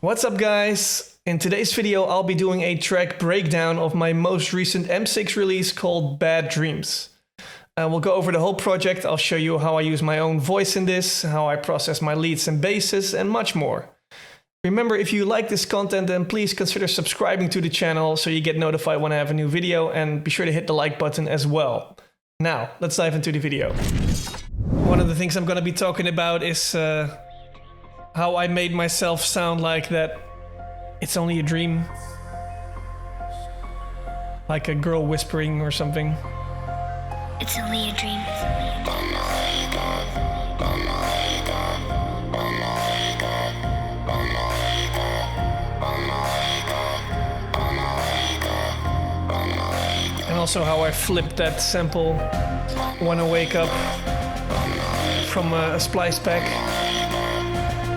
What's up, guys? In today's video I'll be doing a track breakdown of my most recent M6 release called Bad Dreams. We'll go over the whole project. I'll show you how I use my own voice in this, how I process my leads and basses, and much more. Remember, if you like this content, then please consider subscribing to the channel so you get notified when I have a new video, and be sure to hit the like button as well. Now, let's dive into the video. One of the things I'm going to be talking about is how I made myself sound like that it's only a dream. Like a girl whispering or something. It's only a dream. And also how I flipped that sample when I wake up from a splice pack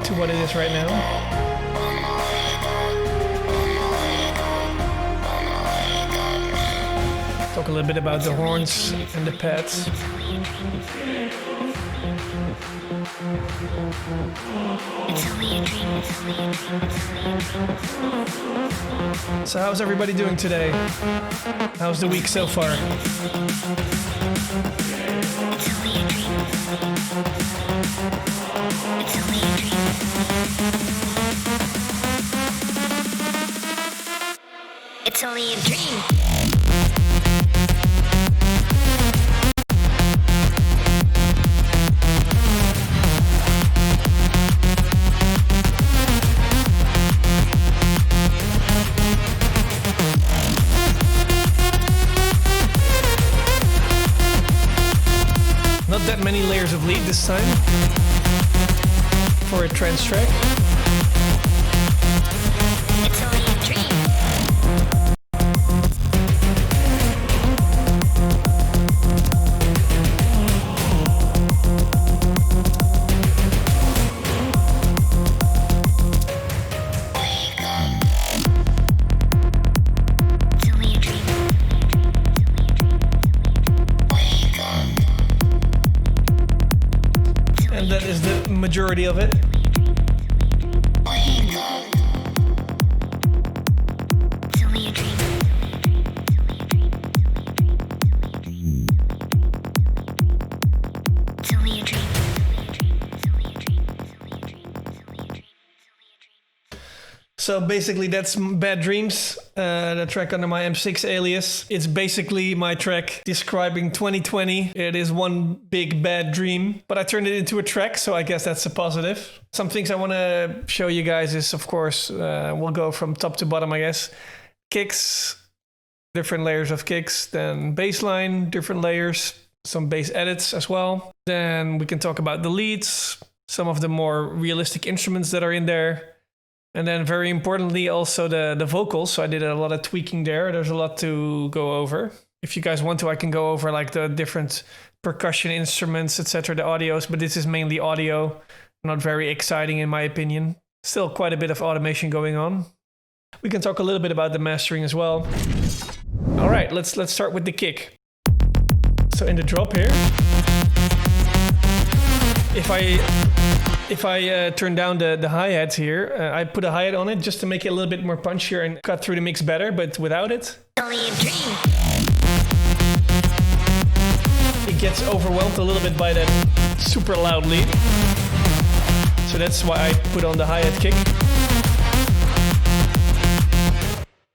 to what it is right now. Talk a little bit about the horns and the pads. So how's everybody doing today? How's the week so far? It's only a dream. Not that many layers of lead this time for a trance track. It's only a dream. And that is the majority of it. So basically that's Bad Dreams, the track under my M6 alias. It's basically my track describing 2020. It is one big bad dream, but I turned it into a track, so I guess that's a positive. Some things I want to show you guys is, of course, we'll go from top to bottom, I guess. Kicks, different layers of kicks, then bass line, different layers, some bass edits as well. Then we can talk about the leads, some of the more realistic instruments that are in there. And then very importantly, also the vocals. So I did a lot of tweaking there. There's a lot to go over. If you guys want to, I can go over like the different percussion instruments, etc., the audios, but this is mainly audio. Not very exciting in my opinion. Still quite a bit of automation going on. We can talk a little bit about the mastering as well. All right, let's start with the kick. So in the drop here, if I turn down the hi-hat here, I put a hi-hat on it just to make it a little bit more punchier and cut through the mix better, but without it, Only a dream. it gets overwhelmed a little bit by that super loud lead. So that's why I put on the hi-hat kick.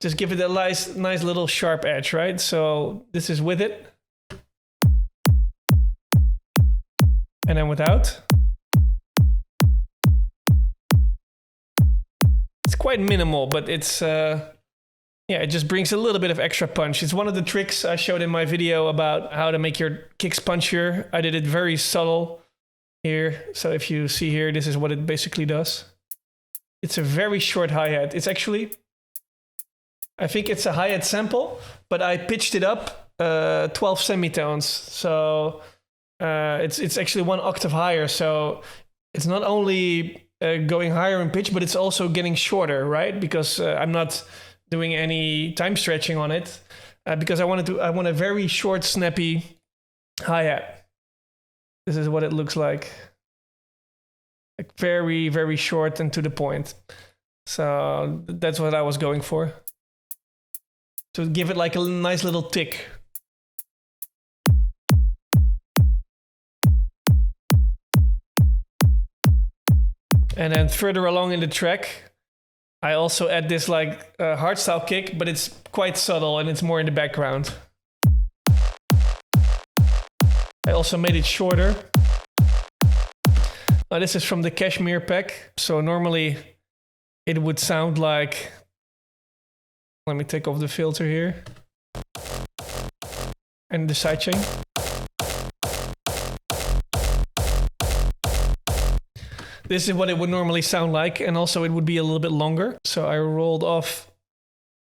Just give it a nice little sharp edge, right? So this is with it. And then without. It's quite minimal, but it's, yeah, it just brings a little bit of extra punch. It's one of the tricks I showed in my video about how to make your kicks punchier. I did it very subtle here. So if you see here, this is what it basically does. It's a very short hi-hat. It's actually, I think it's a hi-hat sample, but I pitched it up 12 semitones. So it's actually 1 octave higher. So it's not only going higher in pitch, but it's also getting shorter, right? Because I'm not doing any time stretching on it, because I want a very short, snappy hi-hat. This is what it looks like. Like very, very short and to the point. So that's what I was going for. To give it like a nice little tick. And then further along in the track, I also add this like hardstyle kick, but it's quite subtle and it's more in the background. I also made it shorter. Now this is from the Cashmere pack. So normally it would sound like, let me take off the filter here. And the sidechain. This is what it would normally sound like, and also it would be a little bit longer. So I rolled off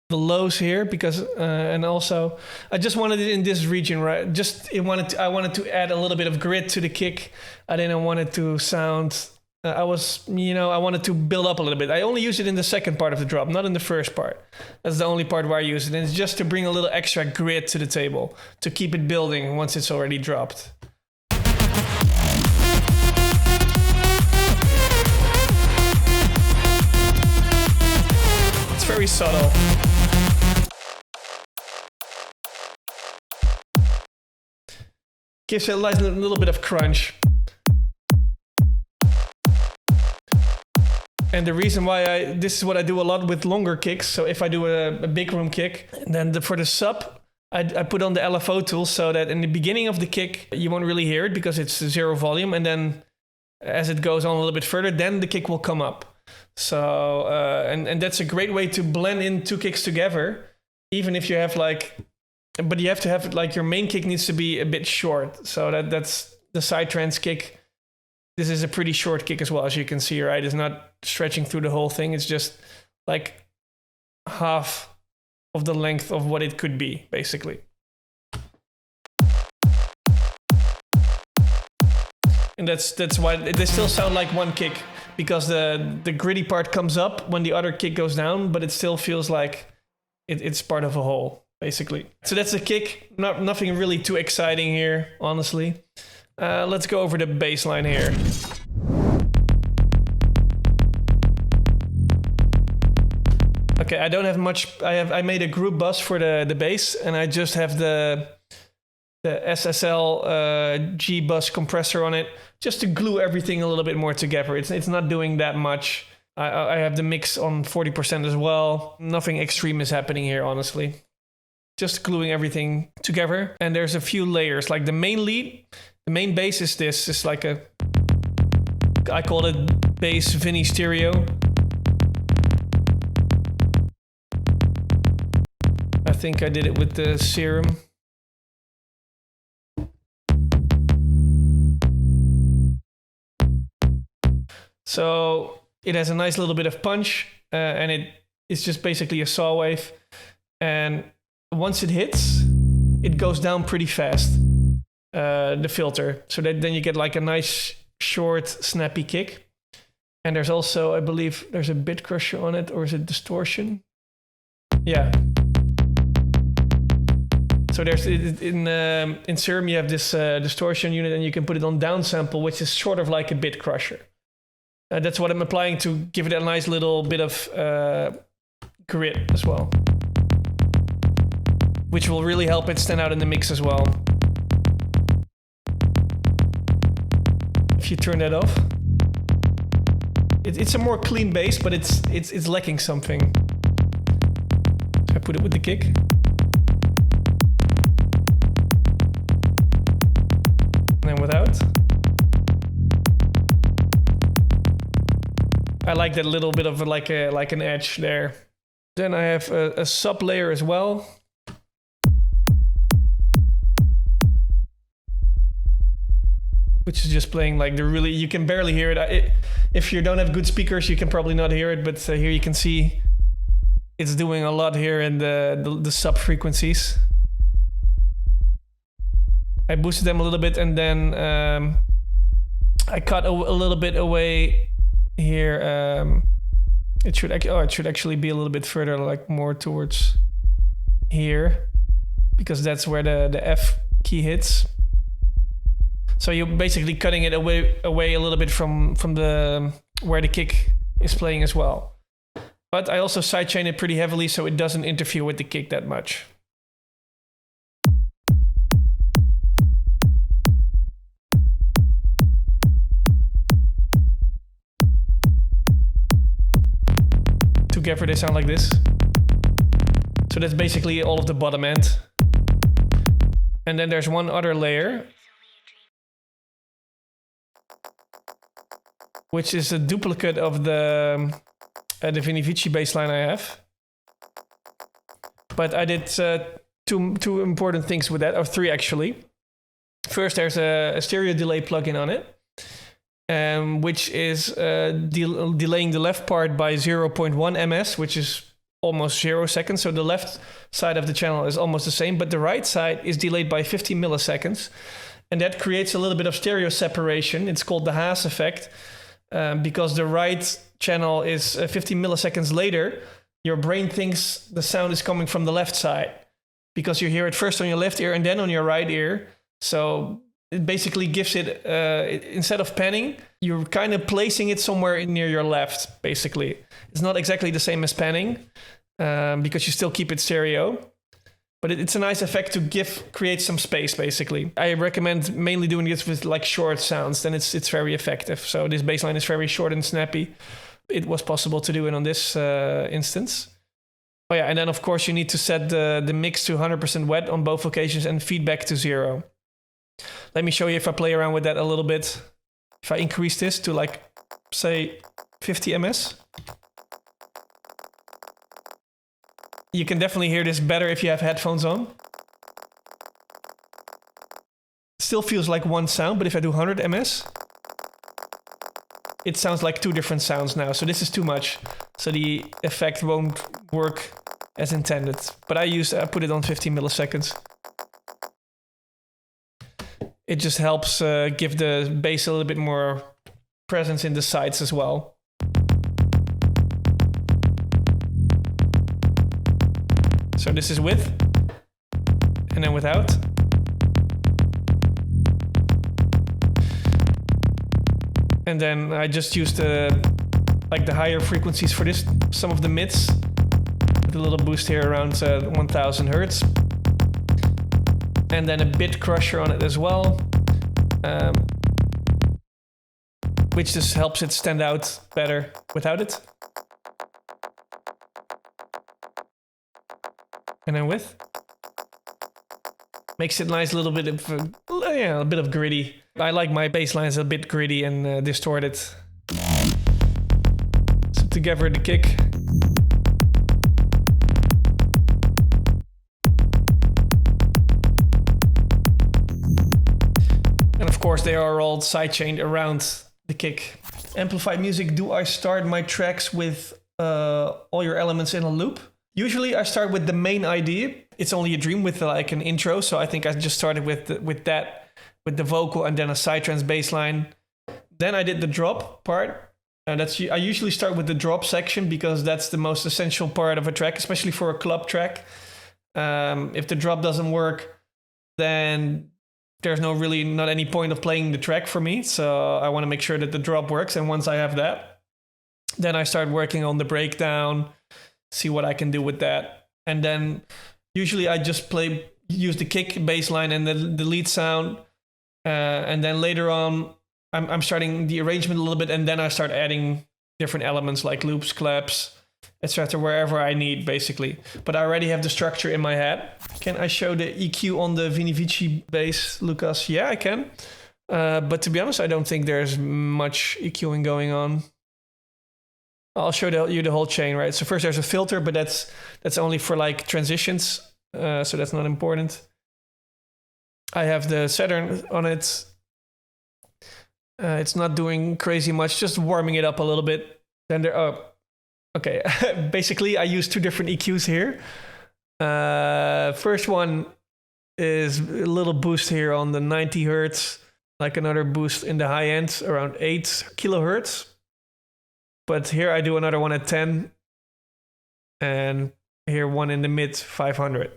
the lows here because, and also I just wanted it in this region, right? I wanted to add a little bit of grit to the kick. I didn't want it to sound. I wanted to build up a little bit. I only use it in the second part of the drop, not in the first part. That's the only part where I use it, and it's just to bring a little extra grit to the table to keep it building once it's already dropped. Very subtle. Gives it a little bit of crunch. And the reason why this is what I do a lot with longer kicks. So if I do a big room kick, then for the sub, I put on the LFO tool so that in the beginning of the kick, you won't really hear it because it's zero volume. And then as it goes on a little bit further, then the kick will come up. So, and that's a great way to blend in two kicks together, even if you have but you have to have like your main kick needs to be a bit short. So that's the side trance kick. This is a pretty short kick as well, as you can see, right? It's not stretching through the whole thing. It's just like half of the length of what it could be, basically. And that's why they still sound like one kick. Because the gritty part comes up when the other kick goes down, but it still feels like it's part of a whole, basically. So that's the kick. Nothing really too exciting here, honestly. Let's go over the bass line here. Okay, I don't have much. I made a group bus for the bass, and I just have the SSL G bus compressor on it, just to glue everything a little bit more together. It's not doing that much. I have the mix on 40% as well. Nothing extreme is happening here, honestly. Just gluing everything together. And there's a few layers, like the main lead. The main bass is this. It's like I call it bass Vinny stereo. I think I did it with the Serum. So it has a nice little bit of punch, and it's just basically a saw wave. And once it hits, it goes down pretty fast, the filter. So that then you get like a nice, short, snappy kick. And there's also, I believe, there's a bit crusher on it, or is it distortion? Yeah. So there's in Serum you have this distortion unit, and you can put it on downsample, which is sort of like a bit crusher. That's what I'm applying to give it a nice little bit of grit as well, which will really help it stand out in the mix as well. If you turn that off, it's a more clean bass, but it's lacking something. So I put it with the kick. And then without. I like that little bit of like an edge there. Then I have a sub layer as well. Which is just playing like you can barely hear it. If you don't have good speakers, you can probably not hear it, but here you can see it's doing a lot here in the sub frequencies. I boosted them a little bit, and then I cut a little bit away here. It should actually be a little bit further, like more towards here, because that's where the F key hits. So you're basically cutting it away a little bit from the where the kick is playing as well. But I also sidechain it pretty heavily so it doesn't interfere with the kick that much. Together they sound like this. So that's basically all of the bottom end. And then there's one other layer, which is a duplicate of the Vinivici bassline I have. But I did two important things with that, or three actually. First, there's a stereo delay plugin on it, which is delaying the left part by 0.1 ms, which is almost 0 seconds. So the left side of the channel is almost the same, but the right side is delayed by 50 milliseconds. And that creates a little bit of stereo separation. It's called the Haas effect. Because the right channel is 50 milliseconds later, your brain thinks the sound is coming from the left side because you hear it first on your left ear and then on your right ear. So it basically gives it, instead of panning, you're kind of placing it somewhere near your left, basically. It's not exactly the same as panning because you still keep it stereo. But it's a nice effect to create some space, basically. I recommend mainly doing this with like short sounds, then it's very effective. So this bass line is very short and snappy. It was possible to do it on this instance. Oh yeah, and then of course you need to set the mix to 100% wet on both occasions and feedback to 0. Let me show you if I play around with that a little bit. If I increase this to like, say, 50 ms. You can definitely hear this better if you have headphones on. It still feels like one sound, but if I do 100 ms, it sounds like two different sounds now. So this is too much. So the effect won't work as intended. But I put it on 50 milliseconds. It just helps give the bass a little bit more presence in the sides as well. So this is with, and then without. And then I just used the higher frequencies for this, some of the mids, with a little boost here around 1000 hertz. And then a bit crusher on it as well, which just helps it stand out better without it. And then with. Makes it nice, a little bit of, a bit of gritty. I like my bass lines a bit gritty and distorted. So together the kick. And of course they are all sidechained around the kick. Amplified music, do I start my tracks with all your elements in a loop? Usually I start with the main idea. It's only a dream with like an intro. So I think I just started with the vocal and then a psytrance bass line. Then I did the drop part. And I usually start with the drop section because that's the most essential part of a track, especially for a club track. If the drop doesn't work, then there's not any point of playing the track for me. So I want to make sure that the drop works. And once I have that, then I start working on the breakdown, see what I can do with that. And then usually I just use the kick bass line and the lead sound. And then later on, I'm starting the arrangement a little bit, and then I start adding different elements like loops, claps, etc. wherever I need, basically. But I already have the structure in my head. Can I show the EQ on the Vinivici bass, Lucas? Yeah, I can. But to be honest, I don't think there's much EQing going on. I'll show you the whole chain, right? So first there's a filter, but that's only for like transitions, so that's not important. I have the Saturn on it. It's not doing crazy much, just warming it up a little bit. Then okay. Basically, I use two different EQs here. First one is a little boost here on the 90 hertz, like another boost in the high end, around 8 kilohertz. But here I do another one at 10, and here one in the mid 500.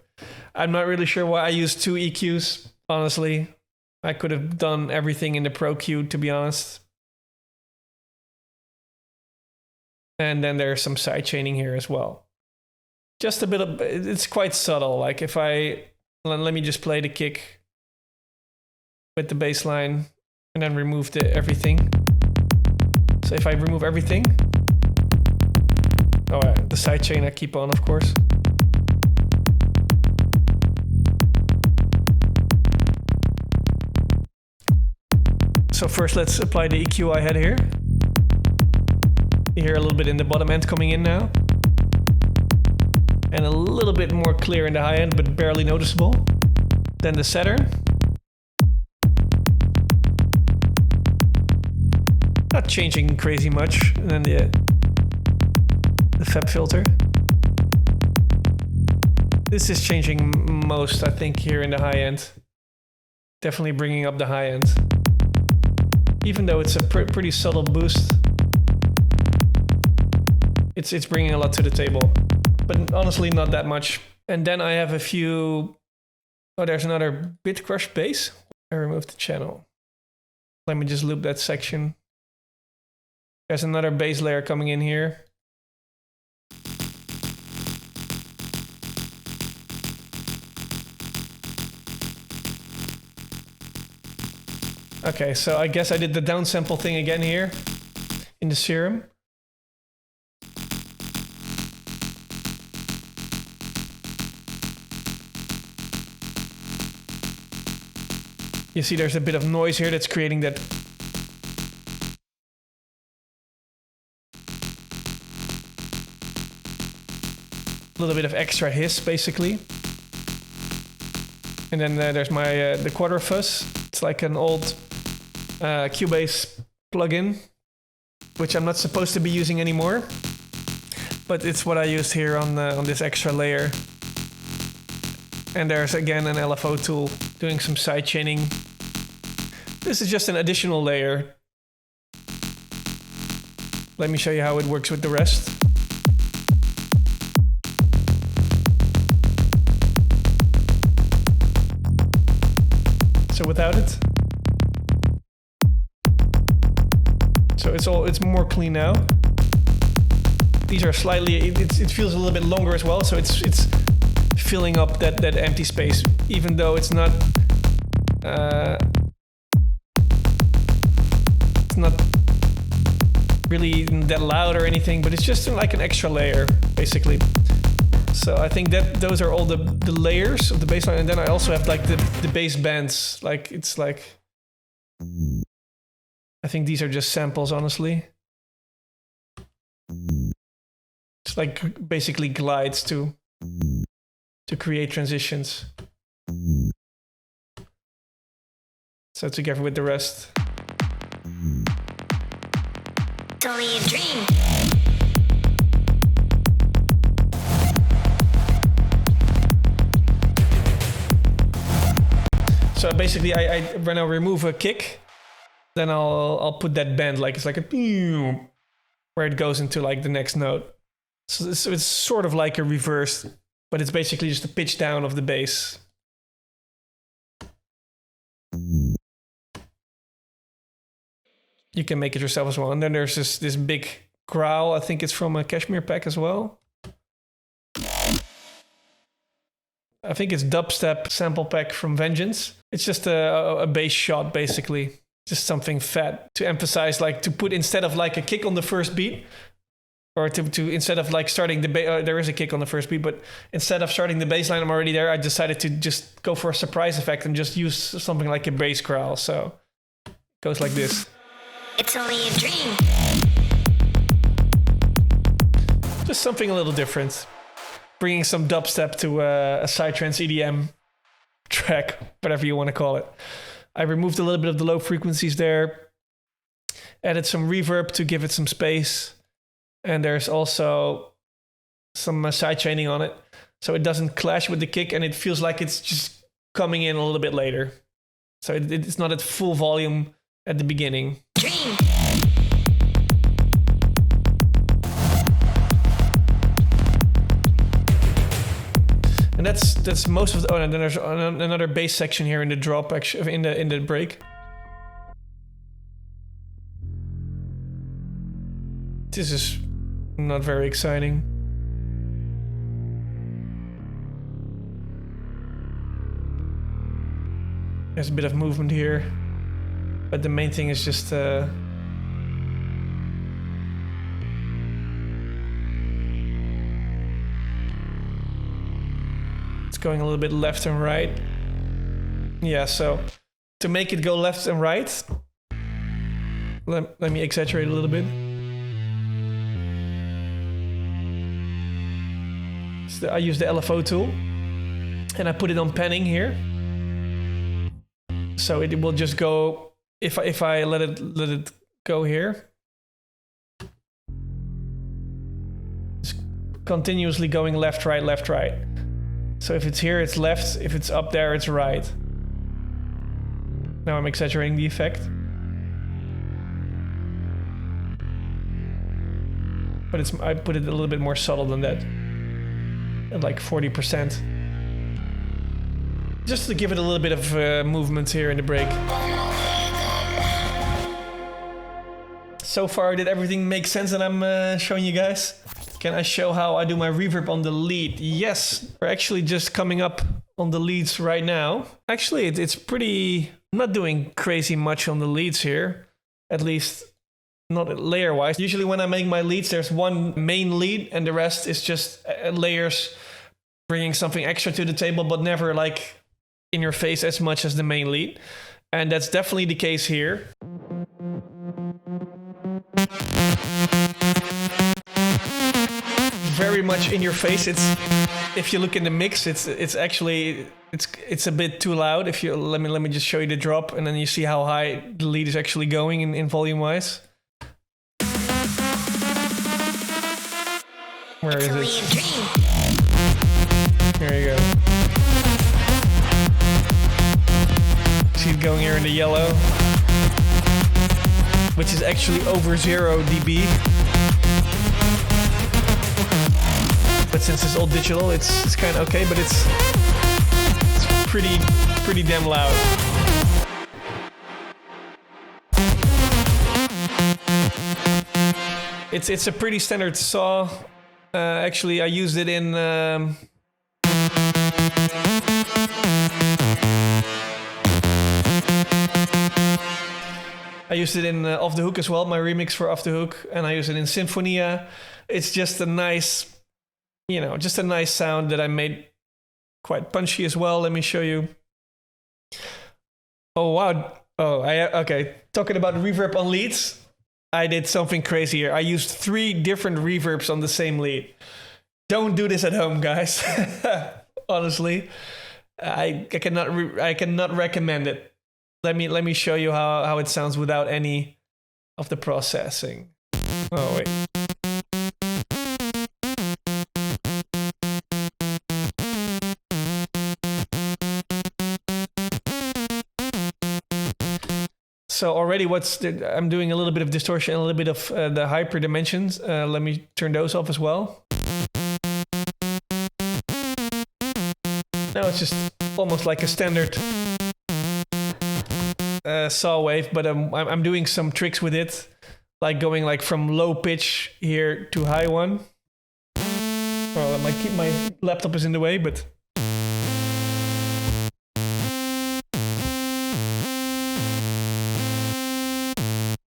I'm not really sure why I use two EQs, honestly. I could have done everything in the Pro Q, to be honest. And then there's some side chaining here as well. Just a bit of, it's quite subtle. Like if let me just play the kick with the bass line and then remove everything. So if I remove everything, the side chain I keep on, of course. So first let's apply the EQ I had here. You hear a little bit in the bottom end coming in now. And a little bit more clear in the high end, but barely noticeable. Then the setter. Not changing crazy much. And then the FEP filter. This is changing most, I think, here in the high end. Definitely bringing up the high end. Even though it's a pretty subtle boost, it's bringing a lot to the table. But honestly, not that much. And then I have a few... Oh, there's another bit crush bass. I removed the channel. Let me just loop that section. There's another bass layer coming in here. Okay, so I guess I did the downsample thing again here in the serum. You see there's a bit of noise here that's creating that little bit of extra hiss, basically. And then there's my the quarter fuzz. It's like an old CUBASE plugin, which I'm not supposed to be using anymore, but it's what I used here on this extra layer. And there's again an LFO tool doing some side chaining. This is just an additional layer. Let me show you how it works with the rest. So without it. So it's more clean now. These are slightly, it feels a little bit longer as well, so it's filling up that empty space, even though it's not really that loud or anything, but it's just like an extra layer, basically. So I think that those are all the layers of the bass line, and then I also have like the bass bands. Like it's like, I think these are just samples, honestly. It's like basically glides to create transitions. So together with the rest. It's only a dream. So basically, when I remove a kick, then I'll put that bend, like it's like a where it goes into like the next note. So it's sort of like a reverse, but it's basically just a pitch down of the bass. You can make it yourself as well. And then there's this big growl. I think it's from a Cashmere pack as well. I think it's dubstep sample pack from Vengeance. It's just a bass shot, basically. Just something fat to emphasize, like to put instead of like a kick on the first beat, or to instead of like starting the bass, there is a kick on the first beat, but instead of starting the bass line, I'm already there. I decided to just go for a surprise effect and just use something like a bass growl. So it goes like this. It's only a dream. Just something a little different. Bringing some dubstep to a psytrance EDM track, whatever you want to call it. I removed a little bit of the low frequencies there. Added some reverb to give it some space. And there's also some side chaining on it. So it doesn't clash with the kick and it feels like it's just coming in a little bit later. So it's not at full volume at the beginning. Dream. And that's most of the. Oh, and then there's another bass section here in the drop, actually, in the break. This is Not very exciting. There's a bit of movement here, but the main thing is just it's going a little bit left and right. Yeah, so to make it go left and right, let me exaggerate a little bit. So I use the LFO tool and I put it on panning here. So it will just go, if I let it go here, it's continuously going left, right, left, right. So if it's here, it's left. If it's up there, it's right. Now I'm exaggerating the effect. But I put it a little bit more subtle than that. At like 40%. Just to give it a little bit of movement here in the break. So far, did everything make sense that I'm showing you guys? Can I show how I do my reverb on the lead? Yes, we're actually just coming up on the leads right now. Actually, it's pretty... I'm not doing crazy much on the leads here. At least not layer-wise. Usually when I make my leads, there's one main lead and the rest is just layers bringing something extra to the table, but never like in your face as much as the main lead. And that's definitely the case here. Very much in your face. If you look in the mix, it's actually a bit too loud. If you let me just show you the drop, and then you see how high the lead is actually going in volume wise. Where is it? There you go. See it going here in the yellow, which is actually over 0 dB. But since it's all digital, it's kind of okay, but it's pretty damn loud. It's a pretty standard saw. Actually, I used it in Off the Hook as well, my remix for Off the Hook, and I use it in Sinfonia. It's just a nice, just a nice sound that I made quite punchy as well. Let me show you. Oh, wow. Oh, okay. Talking about reverb on leads, I did something crazy here. I used 3 different reverbs on the same lead. Don't do this at home, guys. Honestly, I cannot recommend it. Let me show you how it sounds without any of the processing. Oh, wait. So already I'm doing a little bit of distortion, a little bit of the hyper dimensions. Let me turn those off as well. Now it's just almost like a standard saw wave, but I'm doing some tricks with it, like going like from low pitch here to high one. Well, my laptop is in the way, but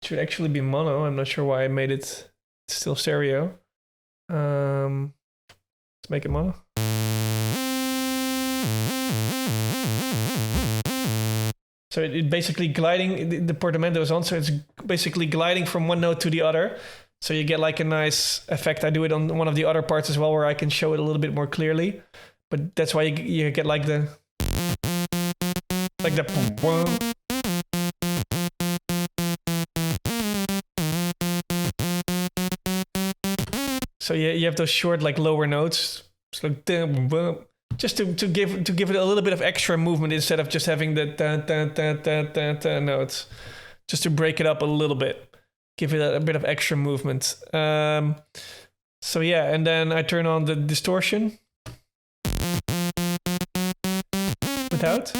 it should actually be mono. I'm not sure why I made it still stereo. Let's make it mono. So it basically gliding, the portamento is on, so it's basically gliding from one note to the other. So you get like a nice effect. I do it on one of the other parts as well, where I can show it a little bit more clearly. But that's why you get like the boom. So you have those short like lower notes. It's like just to give it a little bit of extra movement instead of just having the notes, just to break it up a little bit, give it a bit of extra movement. So yeah, and then I turn on the distortion without,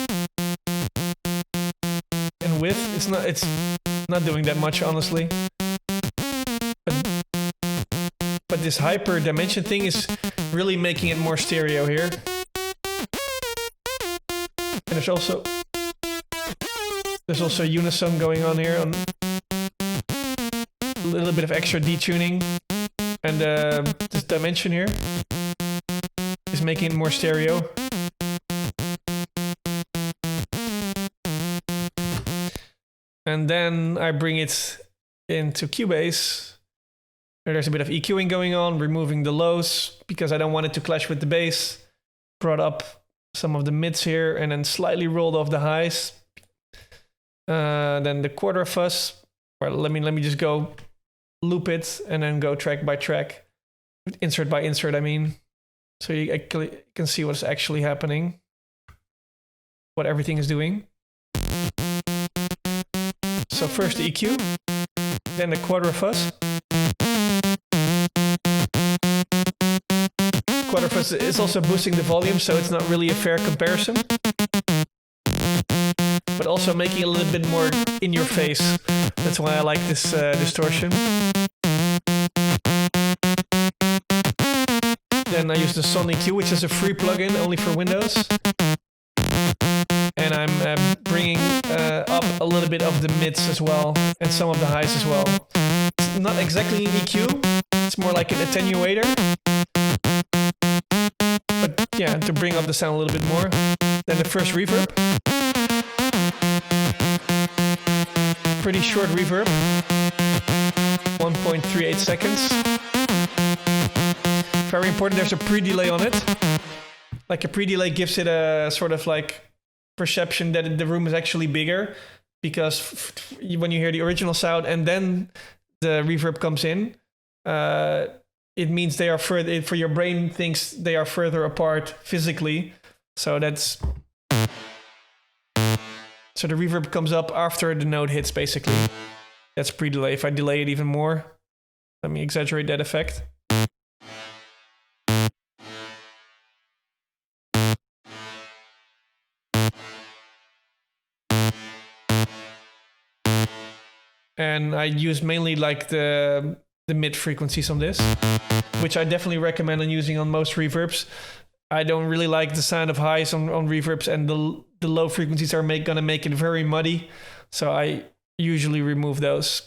and with. It's not doing that much, honestly. But this hyper dimension thing is really making it more stereo here. And there's also unison going on here, on a little bit of extra detuning, and this dimension here is making it more stereo. And then I bring it into Cubase. There's a bit of EQing going on, removing the lows because I don't want it to clash with the bass. Brought up some of the mids here and then slightly rolled off the highs. Then the quarter fuzz. Or let me just go loop it and then go track by track, insert by insert. I mean, so you can see what's actually happening, what everything is doing. So first the EQ, then the quarter fuzz. Quarter fuzz is also boosting the volume, so it's not really a fair comparison. But also making it a little bit more in your face. That's why I like this distortion. Then I use the Sonic EQ, which is a free plugin only for Windows. And I'm bringing up a little bit of the mids as well, and some of the highs as well. It's not exactly an EQ, it's more like an attenuator. But yeah, to bring up the sound a little bit more. Then the first reverb. Pretty short reverb. 1.38 seconds. Very important, there's a pre-delay on it. Like a pre-delay gives it a sort of like perception that the room is actually bigger, because when you hear the original sound and then the reverb comes in, it means they are further, for your brain thinks they are further apart physically. So that's, so the reverb comes up after the note hits basically. That's pre-delay. If I delay it even more, let me exaggerate that effect. And I use mainly like the mid frequencies on this, which I definitely recommend on using on most reverbs. I don't really like the sound of highs on reverbs, and the low frequencies are gonna make it very muddy. So I usually remove those.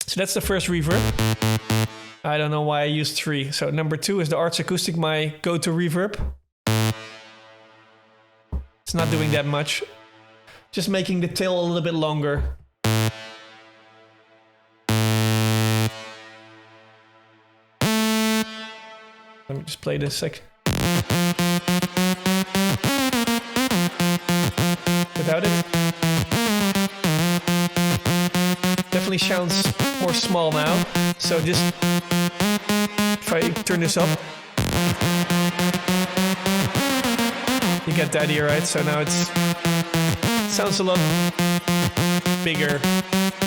So that's the first reverb. I don't know why I used 3. So number 2 is the Arts Acoustic, my go-to reverb. It's not doing that much. Just making the tail a little bit longer. Let me just play this sec. Without it. Definitely sounds more small now. So just, if I turn this up, you get the idea, right? So now it sounds a lot bigger,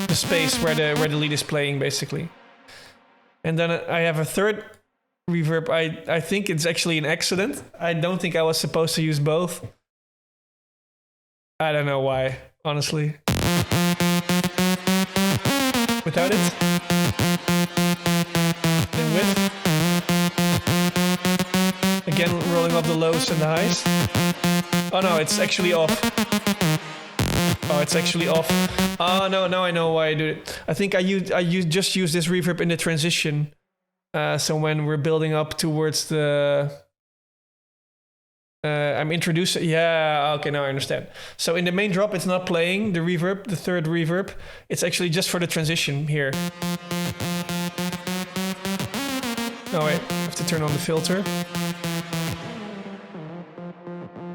the space where the lead is playing basically. And then I have a third reverb. I think it's actually an accident. I don't think I was supposed to use both. I don't know why, honestly. Without it. Then with. Again, rolling up the lows and the highs. Oh no, it's actually off. Oh, it's actually off. Oh no, now I know why I do it. I think I just use this reverb in the transition. So when we're building up towards the... I'm introducing... Yeah, okay, now I understand. So in the main drop, it's not playing the reverb, the third reverb. It's actually just for the transition here. Oh wait, I have to turn on the filter.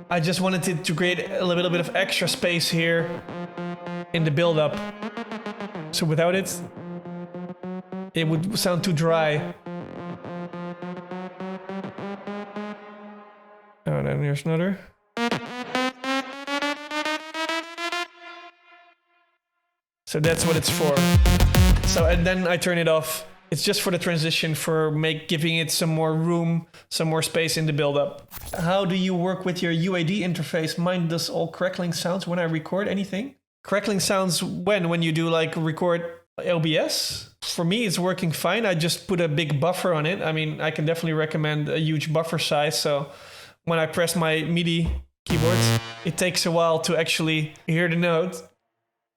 I just wanted to create a little bit of extra space here in the build-up. So without it, it would sound too dry. Oh, and then there's another. So that's what it's for. So, and then I turn it off. It's just for the transition, for giving it some more room, some more space in the build-up. How do you work with your UAD interface? Mine does all crackling sounds when I record anything. Crackling sounds when you do like record OBS. For me, it's working fine. I just put a big buffer on it. I mean, I can definitely recommend a huge buffer size. So when I press my MIDI keyboards, it takes a while to actually hear the note.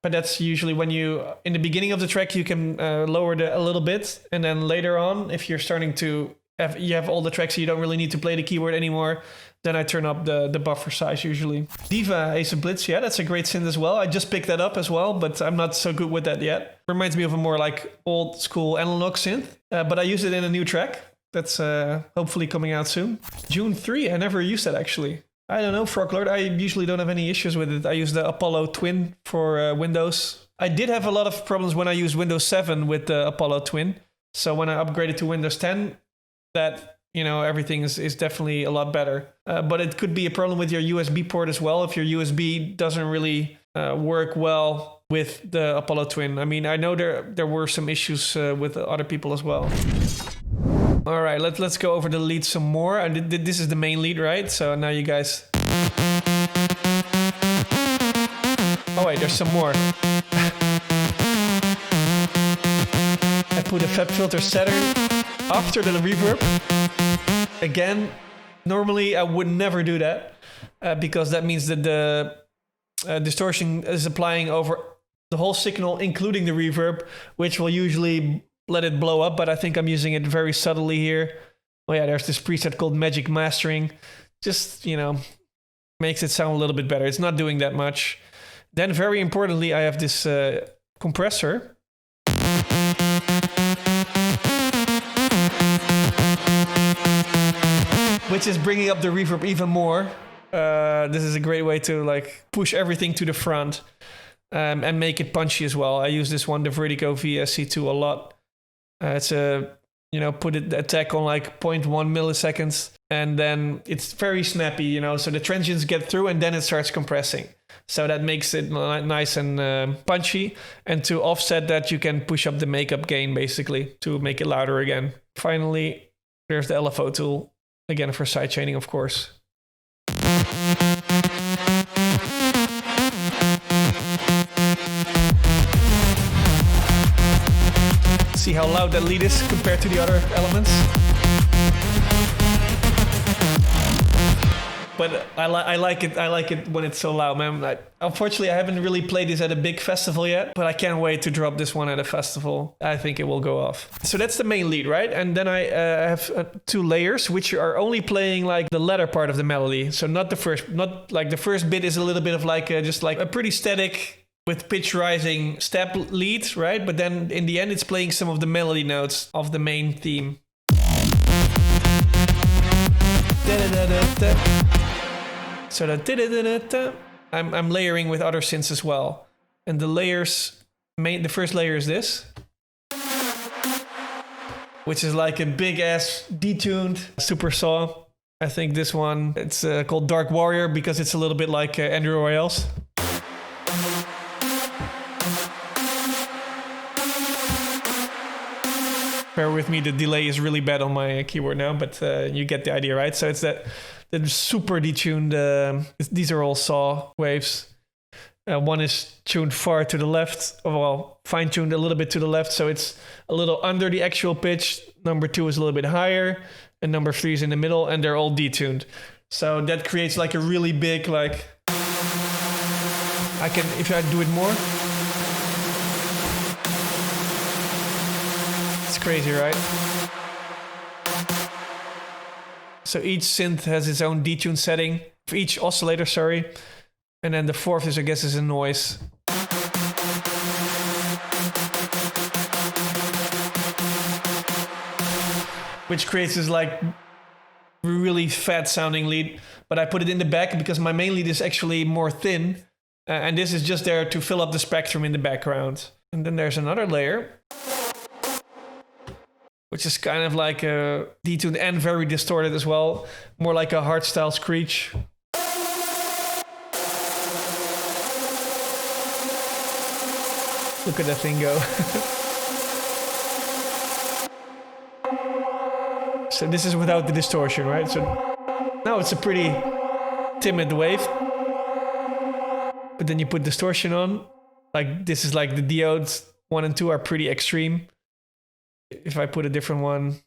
But that's usually when you, in the beginning of the track, you can lower a little bit. And then later on, if you're starting to, you have all the tracks, so you don't really need to play the keyboard anymore, then I turn up the buffer size usually. Diva Ace of Blitz, yeah, that's a great synth as well. I just picked that up as well, but I'm not so good with that yet. Reminds me of a more like old school analog synth, but I use it in a new track. That's hopefully coming out soon. June 3, I never used that actually. I don't know, Froglord, I usually don't have any issues with it. I use the Apollo Twin for Windows. I did have a lot of problems when I used Windows 7 with the Apollo Twin. So when I upgraded to Windows 10, that, you know, everything is definitely a lot better. But it could be a problem with your USB port as well, if your USB doesn't really work well with the Apollo Twin. I mean, I know there were some issues with other people as well. All right, let's go over the lead some more. And this is the main lead, right? So now you guys... Oh wait, there's some more. I put a Fab Filter Saturn after the reverb. Again, normally I would never do that because that means that the distortion is applying over the whole signal, including the reverb, which will usually let it blow up, but I think I'm using it very subtly here. Oh yeah, there's this preset called Magic Mastering. Just, you know, makes it sound a little bit better. It's not doing that much. Then very importantly, I have this compressor. Which is bringing up the reverb even more. This is a great way to like push everything to the front and make it punchy as well. I use this one, the Vertigo VSC2 a lot. It's a, you know, put it attack on like 0.1 milliseconds and then it's very snappy, you know, so the transients get through and then it starts compressing. So that makes it nice and punchy. And to offset that, you can push up the makeup gain basically to make it louder again. Finally, there's the LFO tool, again for sidechaining, of course. See how loud that lead is compared to the other elements. But I like it. I like it when it's so loud, man. Unfortunately, I haven't really played this at a big festival yet, but I can't wait to drop this one at a festival. I think it will go off. So that's the main lead, right? And then I have 2 layers, which are only playing like the latter part of the melody. So not the first. Not like the first bit is a little bit of like just like a pretty static with pitch rising step lead, right? But then in the end, it's playing some of the melody notes of the main theme. So that I'm layering with other synths as well. And the layers, the first layer is this, which is like a big ass detuned super saw. I think this one, it's called Dark Warrior because it's a little bit like Andrew Royale's. Bear with me, the delay is really bad on my keyboard now, but you get the idea, right? So it's that super detuned, these are all saw waves. One is tuned far to the left, well, fine-tuned a little bit to the left, so it's a little under the actual pitch. Number 2 is a little bit higher, and number 3 is in the middle, and they're all detuned. So that creates like a really big, like, if I do it more, crazy, right? So each synth has its own detune setting for each oscillator, sorry. And then the fourth is, I guess, is a noise. Which creates this like really fat sounding lead. But I put it in the back because my main lead is actually more thin. And this is just there to fill up the spectrum in the background. And then there's another layer, which is kind of like a detuned and very distorted as well. More like a hardstyle screech. Look at that thing go. So this is without the distortion, right? So now it's a pretty timid wave. But then you put distortion on. Like this is like the diode 1 and 2 are pretty extreme. If I put a different one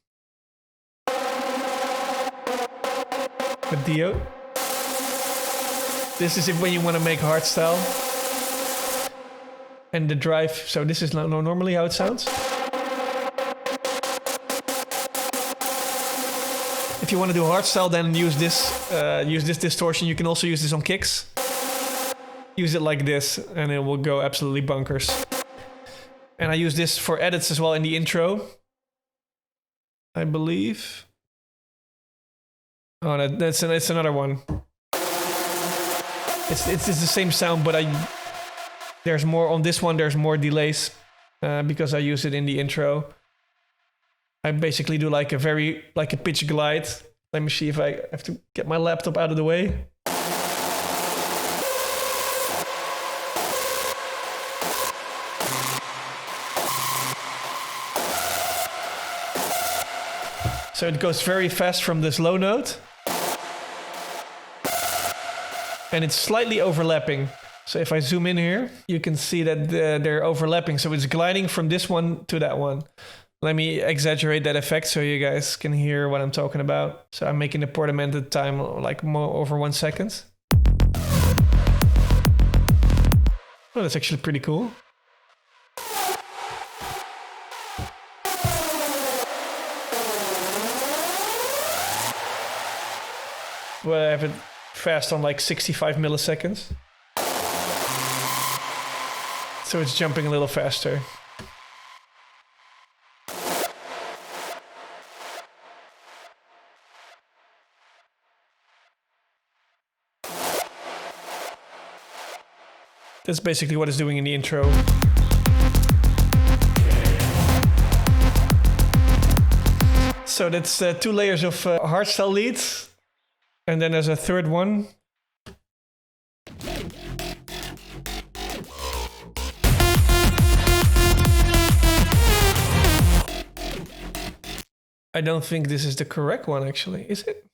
with Dio. This is when you want to make hardstyle. And the drive, so this is normally how it sounds. If you want to do hardstyle, then use this distortion. You can also use this on kicks. Use it like this, and it will go absolutely bonkers. And I use this for edits as well in the intro, I believe. Oh, no, that's another one. It's the same sound, but there's more on this one. There's more delays because I use it in the intro. I basically do like a pitch glide. Let me see if I have to get my laptop out of the way. So it goes very fast from this low note. And it's slightly overlapping. So if I zoom in here, you can see that they're overlapping. So it's gliding from this one to that one. Let me exaggerate that effect so you guys can hear what I'm talking about. So I'm making the portamented time like more over 1 second. Oh, that's actually pretty cool. Well, I have it fast on like 65 milliseconds. So it's jumping a little faster. That's basically what it's doing in the intro. So that's 2 layers of hardstyle leads. And then there's a third one. I don't think this is the correct one, actually. Is it?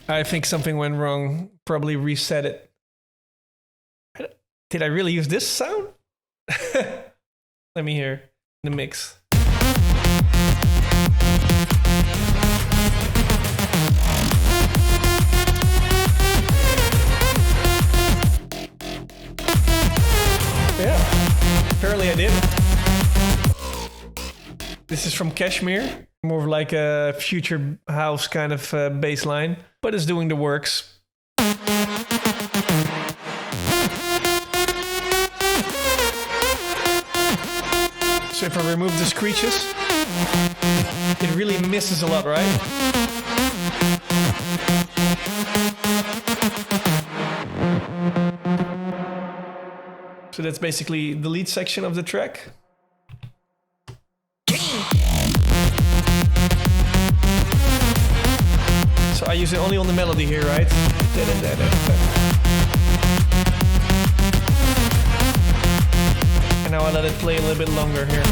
I think something went wrong. Probably reset it. Did I really use this sound? Let me hear the mix. Yeah, apparently I did. This is from Kashmir, more of like a future house kind of bass line, but it's doing the works. So if I remove the screeches, it really misses a lot, right? So that's basically the lead section of the track. So I use it only on the melody here, right? And now I let it play a little bit longer here.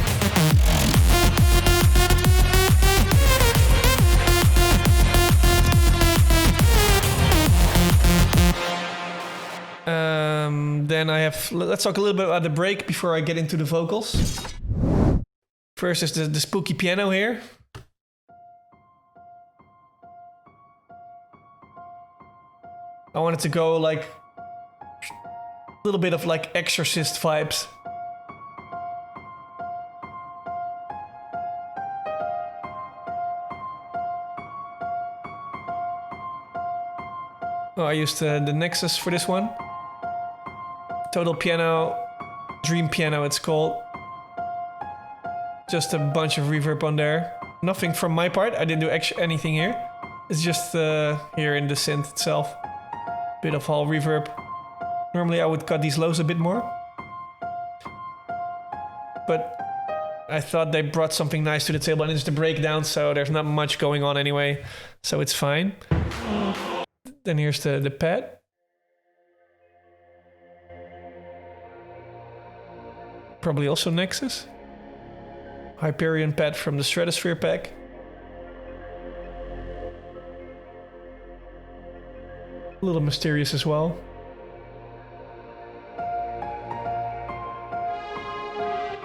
Then I have, let's talk a little bit about the break before I get into the vocals. First is the spooky piano here. I want it to go like a little bit of like Exorcist vibes. Oh, I used the Nexus for this one. Total Piano, Dream Piano it's called. Just a bunch of reverb on there. Nothing from my part, I didn't do anything here. It's just here in the synth itself. Bit of hall reverb. Normally I would cut these lows a bit more. But I thought they brought something nice to the table and it's the breakdown, so there's not much going on anyway. So it's fine. Then here's the pad. Probably also Nexus. Hyperion pad from the Stratosphere pack. A little mysterious as well.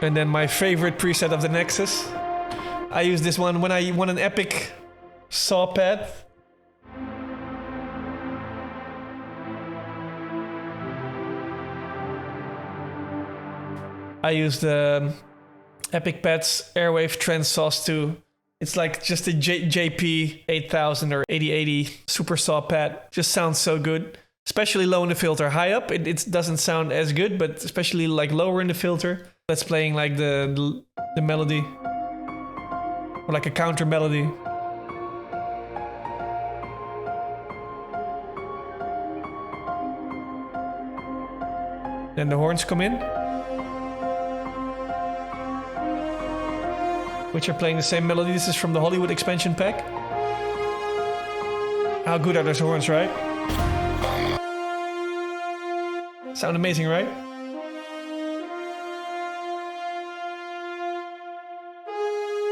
And then my favorite preset of the Nexus. I use this one when I want an epic saw pad. I use the Epic Pads Airwave Trend Sauce 2. It's like just a JP 8000 or 8080 super saw pad. Just sounds so good. Especially low in the filter. High up, it doesn't sound as good, but especially like lower in the filter. That's playing like the melody. Or like a counter melody. Then the horns come in. Which are playing the same melody. This is from the Hollywood expansion pack. How good are those horns, right? Sound amazing, right?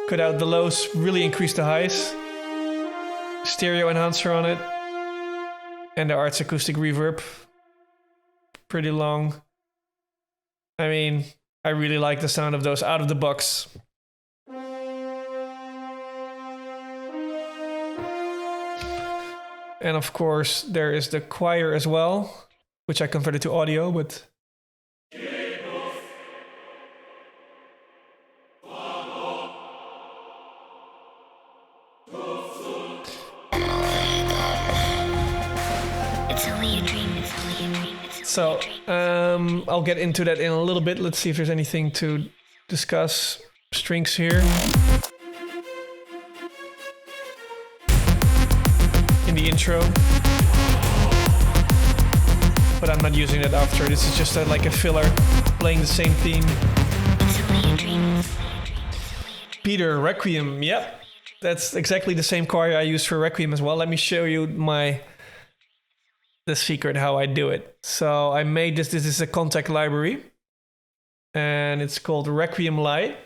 Cut out the lows, really increase the highs. Stereo enhancer on it. And the Arts acoustic reverb. Pretty long. I mean, I really like the sound of those out of the box. And of course, there is the choir as well, which I converted to audio, but... So, I'll get into that in a little bit. Let's see if there's anything to discuss. Strings here. In the intro. But I'm not using that after. This is just like a filler, playing the same theme. Peter, Requiem, yep. That's exactly the same choir I use for Requiem as well. Let me show you the secret how I do it. So I made this is a contact library. And it's called Requiem Lite.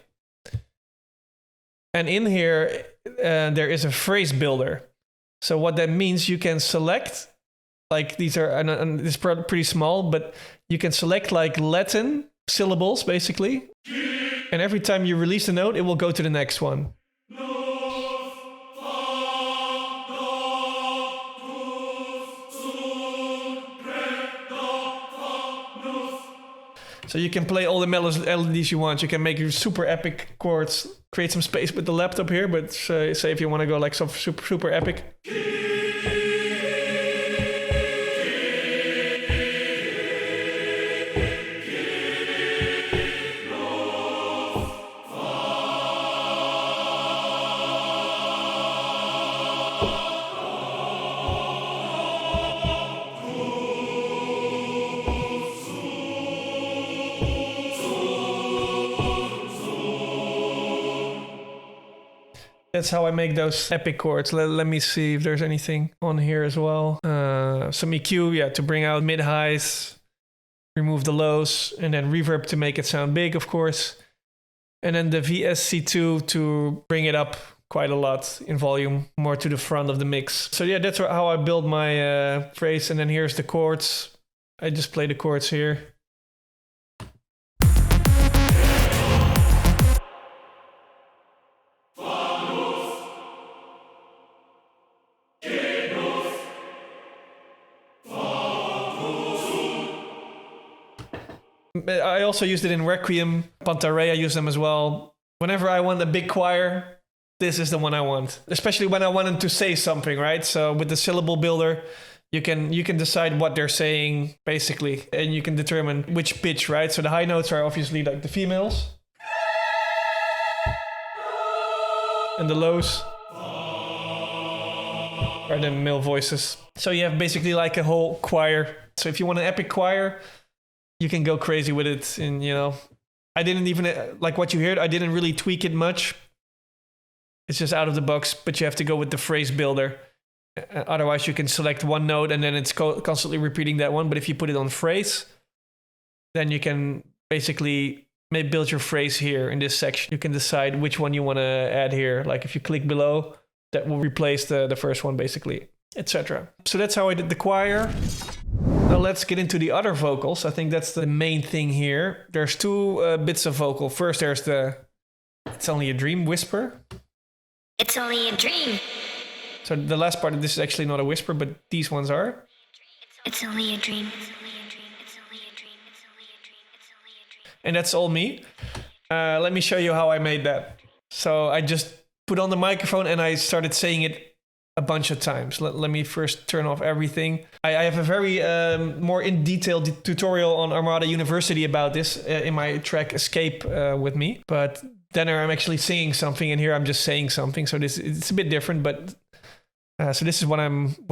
And in here, there is a phrase builder. So what that means, you can select, like these are, and it's pretty small, but you can select like Latin syllables, basically. And every time you release a note, it will go to the next one. So you can play all the melodies you want. You can make your super epic chords, create some space with the laptop here, but say if you want to go like some super epic. That's how I make those epic chords. Let me see if there's anything on here as well. Some EQ, yeah, to bring out mid-highs, remove the lows, and then reverb to make it sound big, of course. And then the VSC2 to bring it up quite a lot in volume, more to the front of the mix. So yeah, that's how I build my phrase. And then here's the chords. I just play the chords here. I also used it in Requiem, Pantare, I use them as well. Whenever I want a big choir, this is the one I want. Especially when I want them to say something, right? So with the syllable builder, you can decide what they're saying, basically. And you can determine which pitch, right? So the high notes are obviously like the females. And the lows are the male voices. So you have basically like a whole choir. So if you want an epic choir, you can go crazy with it. And, you know, I didn't even, like what you heard, I didn't really tweak it much. It's just out of the box, but you have to go with the phrase builder. Otherwise, you can select one note and then it's constantly repeating that one. But if you put it on phrase, then you can basically build your phrase here in this section. You can decide which one you want to add here. Like if you click below, that will replace the first one, basically, etc. So that's how I did the choir. Now let's get into the other vocals. I think that's the main thing here. There's two bits of vocal. First, there's the "It's Only a Dream" whisper. It's only a dream. So the last part of this is actually not a whisper, but these ones are. It's only a dream. It's only a dream. It's only a dream. It's only a dream. It's only a dream. And that's all me. Let me show you how I made that. So I just put on the microphone and I started saying it a bunch of times. Let me first turn off everything. I have a very more in detail tutorial on Armada University about this in my track Escape with me. But then I'm actually singing something, and here I'm just saying something. So it's a bit different, but so this is what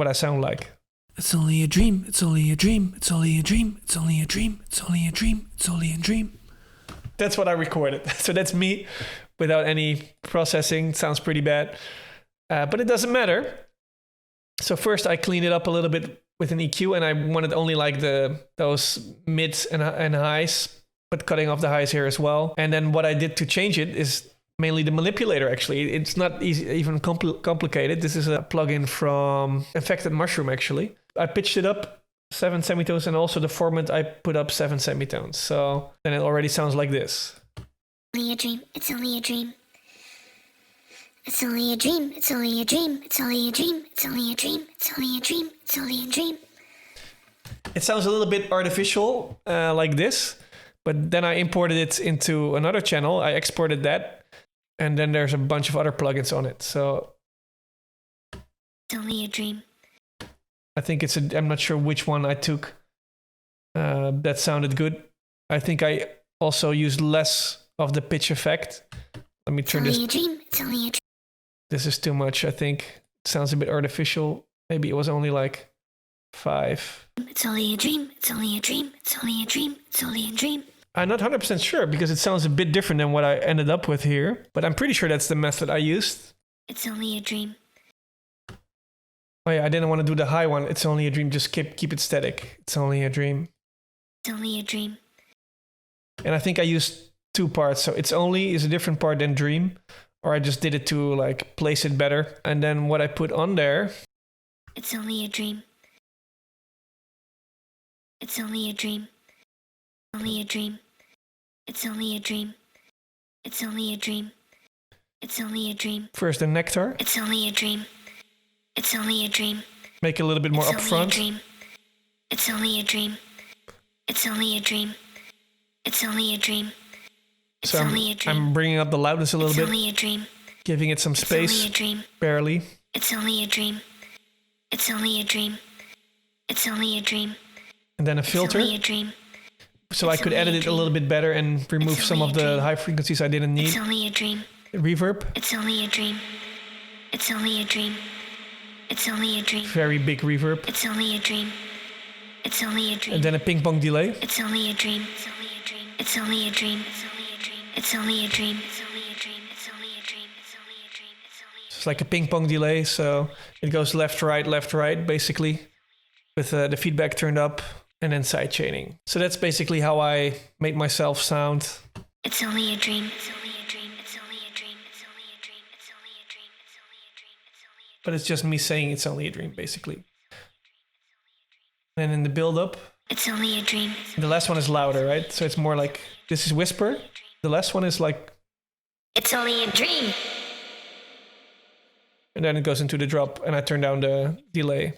I sound like. It's only a dream, it's only a dream, it's only a dream, it's only a dream, it's only a dream, it's only a dream. That's what I recorded. So that's me without any processing. It sounds pretty bad, but it doesn't matter. So first I cleaned it up a little bit with an EQ, and I wanted only like those mids and highs, but cutting off the highs here as well. And then what I did to change it is mainly the manipulator, actually. It's not even complicated. This is a plugin from Infected Mushroom, actually. I pitched it up 7 semitones, and also the format I put up 7 semitones. So then it already sounds like this. Only a dream. It's only a dream. It's only a dream. It's only a dream. It's only a dream. It's only a dream. It's only a dream. It's only a dream. It sounds a little bit artificial, like this. But then I imported it into another channel. I exported that. And then there's a bunch of other plugins on it. So It's only a dream. I think I'm not sure which one I took that sounded good. I think I also used less of the pitch effect. Let me turn this. It's only a dream. It's only a dream. This is too much, I think. It sounds a bit artificial. Maybe it was only like 5. It's only a dream. It's only a dream. It's only a dream. It's only a dream. I'm not 100% sure because it sounds a bit different than what I ended up with here. But I'm pretty sure that's the method I used. It's only a dream. Oh yeah, I didn't want to do the high one. It's only a dream. Just keep it static. It's only a dream. It's only a dream. And I think I used 2 parts. So it's only is a different part than dream. Or I just did it to like place it better. And then what I put on there. It's only a dream. It's only a dream. Only a dream. It's only a dream. It's only a dream. It's only a dream. First the nectar. It's only a dream. It's only a dream. Make it a little bit more It's only a upfront. dream. It's only a dream. It's only a dream. It's only a dream. It's So only a dream. I'm bringing up the loudness a little It's bit. only a dream. Giving it some It's only space. a dream. Barely. It's only a dream. It's only a dream. It's only a dream. And then a It's filter. only a dream. So I It's could only edit a it a dream. little bit better and remove It's some only of a the dream. high frequencies I didn't need. It's only a dream. Reverb. It's only a dream. It's only a dream. It's only a dream. Very big reverb. It's only a dream. It's only a dream. And then a ping pong delay. It's only a dream. It's only a dream. It's only a dream. It's only a dream. It's only a dream. It's only a dream. It's only a dream. It's only a dream. It's like a ping pong delay. So it goes left, right, basically. With the feedback turned up and then side chaining. So that's basically how I made myself sound. It's only a dream. It's only a dream. It's only a dream. It's only a dream. It's only a dream. It's only a dream. It's only a dream. But it's just me saying it's only a dream, basically. And in the build-up, It's only a dream. the last one is louder, right? So it's more like, this is whisper. The last one is like, It's only a dream. and then it goes into the drop, and I turn down the delay.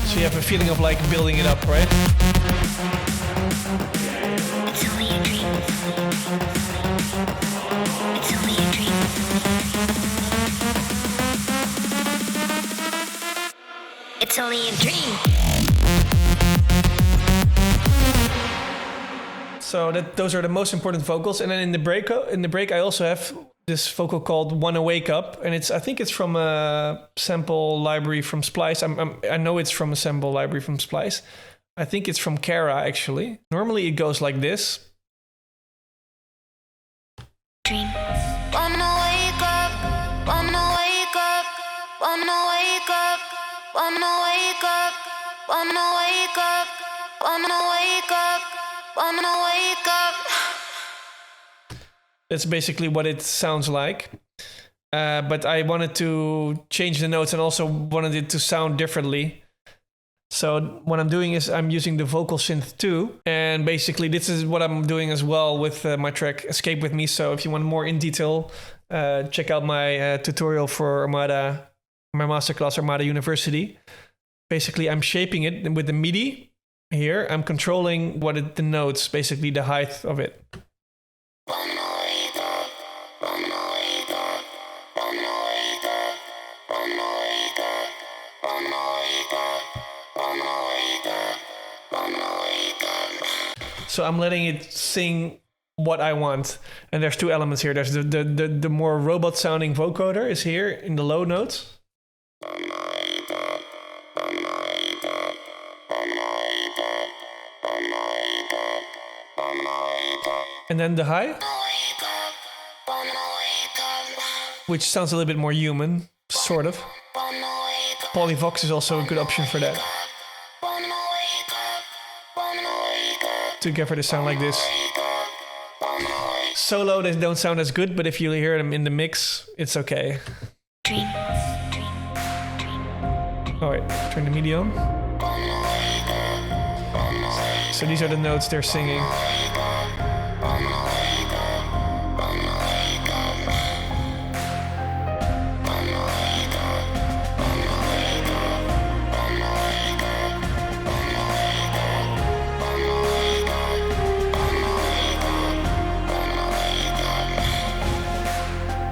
So you have a feeling of like building it up, right? It's only a dream. It's only a dream. It's only a dream. So those are the most important vocals. And then in the break, I also have this vocal called "Wanna Wake Up," and I think it's from a sample library from Splice. I know it's from a sample library from Splice. I think it's from Kara actually. Normally it goes like this. Dream. Wanna wake up, wanna wake up, wanna wake up, wanna wake up, wanna wake up, wanna wake up, wanna wake up. That's basically what it sounds like. But I wanted to change the notes and also wanted it to sound differently. So what I'm doing is I'm using the vocal synth 2, and basically this is what I'm doing as well with my track Escape With Me. So if you want more in detail, check out my tutorial for Armada, my masterclass Armada University. Basically I'm shaping it with the MIDI here. I'm controlling the notes, basically the height of it. So I'm letting it sing what I want. And there's two elements here. There's the more robot sounding vocoder is here in the low notes. And then the high, which sounds a little bit more human, sort of. Polyvox is also a good option for that. To get her to sound like this. Solo, they don't sound as good, but if you hear them in the mix, it's okay. Dream. Alright, turn the MIDI on. So these are the notes they're singing.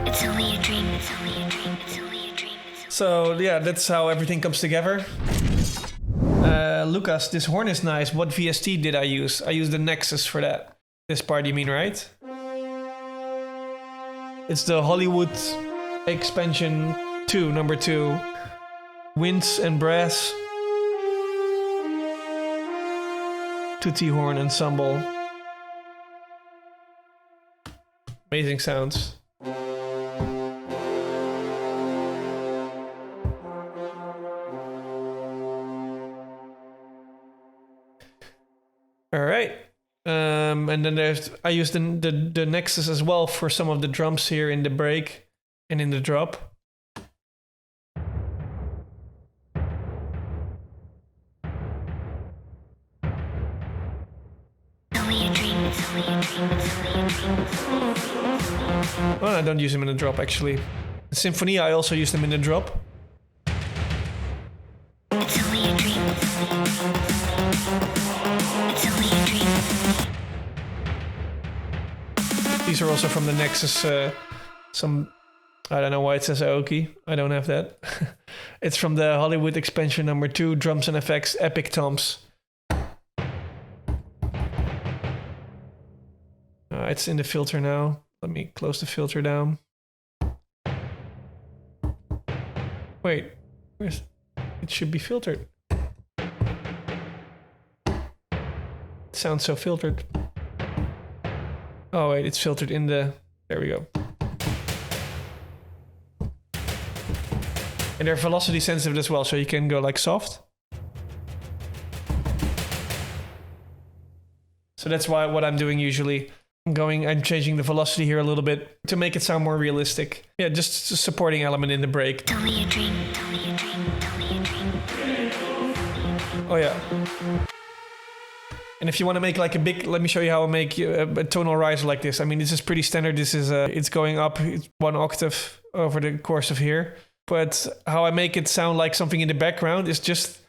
It's only a dream. It's only a dream. It's only a dream. So yeah, that's how everything comes together. Lucas, this horn is nice. What VST did I use? I used the Nexus for that. This part you mean, right? It's the Hollywood Expansion 2, number 2. Winds and brass. Tutti horn ensemble. Amazing sounds. All right. And then I used the Nexus as well for some of the drums here in the break and in the drop. Well, I don't use them in the drop actually. In Symphony, I also use them in the drop. It's only a dream. It's only a dream. These are also from the Nexus. Some, I don't know why it says Aoki. I don't have that. It's from the Hollywood Expansion number 2, Drums and Effects, Epic Toms. It's in the filter now. Let me close the filter down. Wait, it should be filtered. It sounds so filtered. Oh wait, it's filtered in the... There we go. And they're velocity sensitive as well, so you can go like soft. So that's what I'm doing usually. I'm changing the velocity here a little bit to make it sound more realistic. Yeah, just a supporting element in the break. It's only a dream. It's only a dream. It's only a dream. Oh yeah. And if you want to make like a big, let me show you how I make a tonal riser like this. I mean, this is pretty standard. This is it's going up 1 octave over the course of here. But how I make it sound like something in the background is just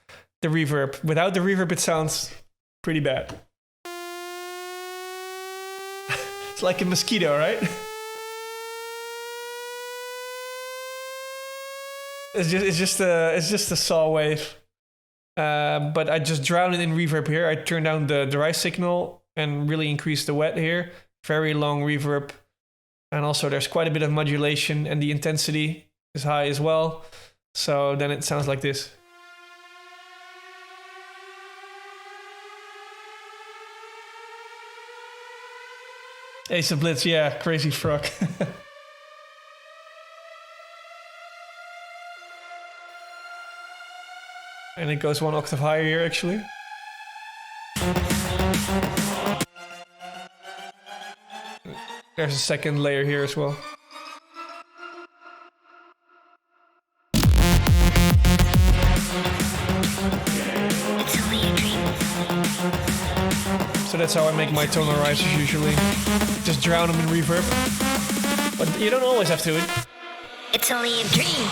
the reverb. Without the reverb, it sounds pretty bad. It's like a mosquito, right? It's just a saw wave. But I just drown it in reverb here. I turn down the rise signal and really increase the wet here. Very long reverb. And also there's quite a bit of modulation and the intensity is high as well. So then it sounds like this. Ace of Blitz, yeah, crazy frog. And it goes 1 octave higher here, actually. There's a second layer here as well. that's how I make my tonal risers usually. Just drown them in reverb. But you don't always have to. It's only a dream.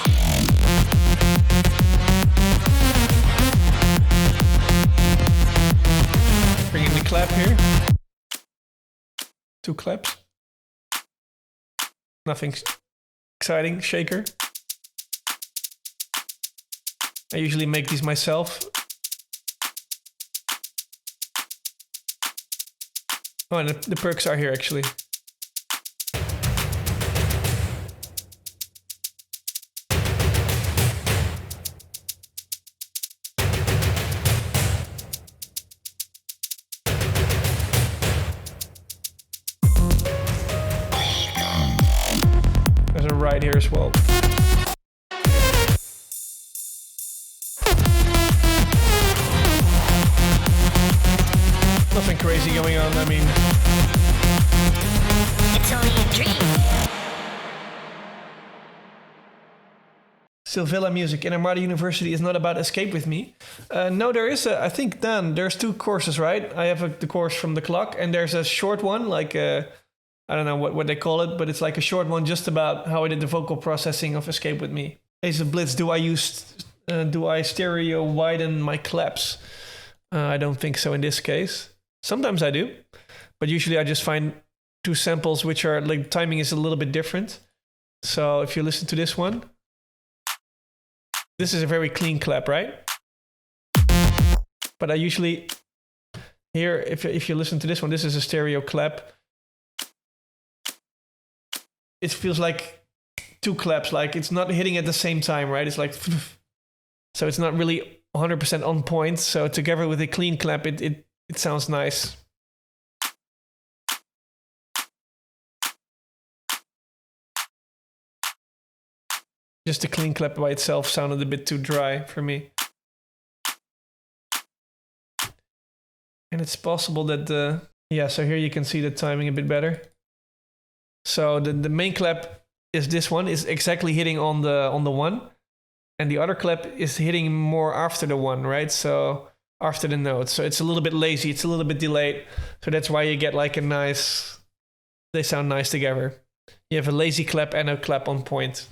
Bring in the clap here. 2 claps. Nothing exciting. Shaker. I usually make these myself. Oh, and the perks are here actually. There's a ride here as well. Nothing crazy going on, I mean. It's only a dream. Still Villa music in Armada University is not about Escape With Me. No, there is I think, Dan, there's 2 courses, right? I have the course from the clock, and there's a short one, like, I don't know what they call it, but it's like a short one just about how I did the vocal processing of Escape With Me. Ace of Blitz, do I stereo widen my claps? I don't think so in this case. Sometimes I do, but usually I just find 2 samples which are, like, timing is a little bit different. So if you listen to this one, this is a very clean clap, right? But I usually, here, if you listen to this one, this is a stereo clap. It feels like 2 claps, like it's not hitting at the same time, right? It's like, so it's not really 100% on point. So together with a clean clap, it sounds nice. Just the clean clap by itself sounded a bit too dry for me. And it's possible that so here you can see the timing a bit better. So the main clap is this one, is exactly hitting on the 1. And the other clap is hitting more after the 1, right? So after the note. So it's a little bit lazy, it's a little bit delayed. So that's why you get like a nice, they sound nice together. You have a lazy clap and a clap on point.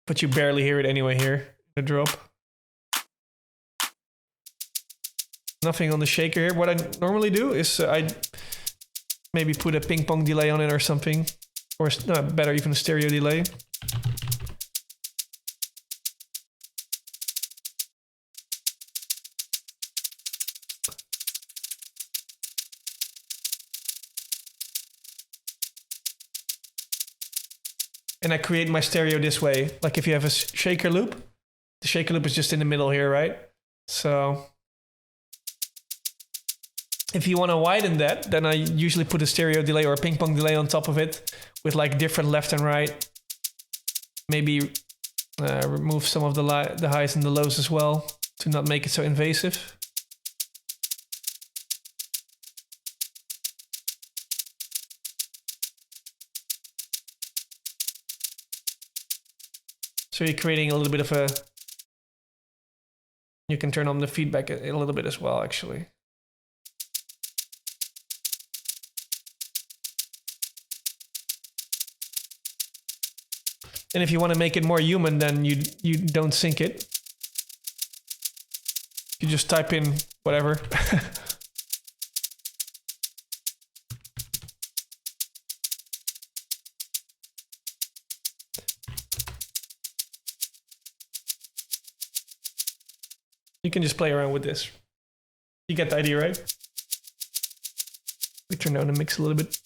But you barely hear it anyway here, the drop. Nothing on the shaker here. What I normally do is I maybe put a ping pong delay on it or something. Or no, better, even a stereo delay. And I create my stereo this way. Like if you have a shaker loop, the shaker loop is just in the middle here, right? So if you want to widen that, then I usually put a stereo delay or a ping pong delay on top of it with like different left and right. Maybe remove some of the highs and the lows as well to not make it so invasive. So you're creating a little bit of a... You can turn on the feedback a little bit as well, actually. And if you want to make it more human, then you don't sync it. You just type in whatever. You can just play around with this. You get the idea, right? We turn down the mix a little bit.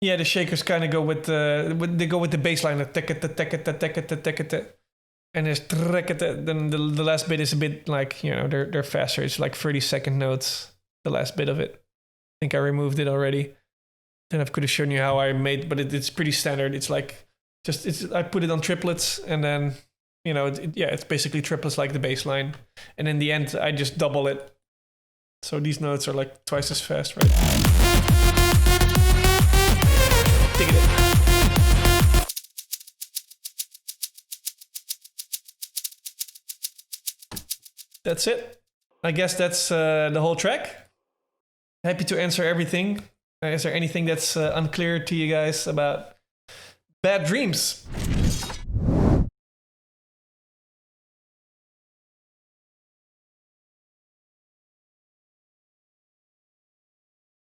Yeah, the shakers kind of go with the bass line, and there's then the last bit is a bit like, you know, they're faster. It's like 30-second notes, the last bit of it. I think I removed it already. Then I could have shown you how I made, but it's pretty standard. It's like I put it on triplets, and then, you know, it's basically triplets like the bass line, and in the end I just double it. So these notes are like twice as fast, right? Dig it. that's it. I guess that's the whole track. Happy to answer everything. Is there anything that's unclear to you guys about Bad Dreams?